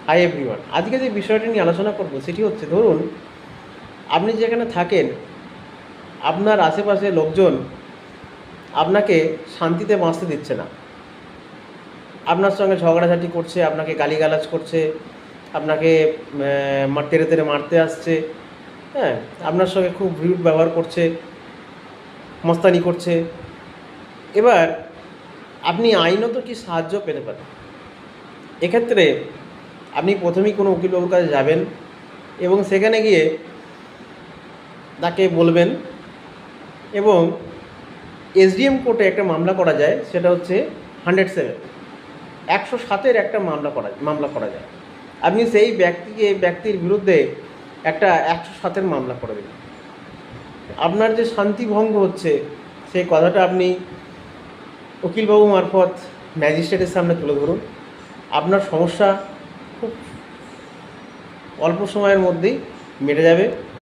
Hi everyone, আজকে যে বিষয়টা নিয়ে আলোচনা করব সেটি হচ্ছে, ধরুন আপনি যেখানে থাকেন আপনার আশেপাশে লোকজন আপনাকে শান্তিতে বাঁচতে দিচ্ছে না, আপনার সঙ্গে ঝগড়াঝাটি করছে, আপনাকে গালিগালাজ করছে, আপনাকে তেড়ে তেড়ে মারতে আসছে, হ্যাঁ, আপনার সঙ্গে খুব রুড ব্যবহার করছে, মস্তানি করছে। এবার আপনি আইনত কি সাহায্য পেতে পারেন? এক্ষেত্রে আপনি প্রথমেই কোনো উকিলবাবুর কাছে যাবেন এবং সেখানে গিয়ে তাকে বলবেন, এবং এসডিএম কোর্টে একটা মামলা করা যায়, সেটা হচ্ছে 107, 107-এর একটা মামলা করা যায়। আপনি সেই ব্যক্তির বিরুদ্ধে একটা 107-এর মামলা করে দেবেন। আপনার যে শান্তি ভঙ্গ হচ্ছে সেই কথাটা আপনি উকিলবাবু মারফত ম্যাজিস্ট্রেটের সামনে তুলে ধরুন। আপনার সমস্যা খুব অল্প সময়ের মধ্যেই মিটে যাবে।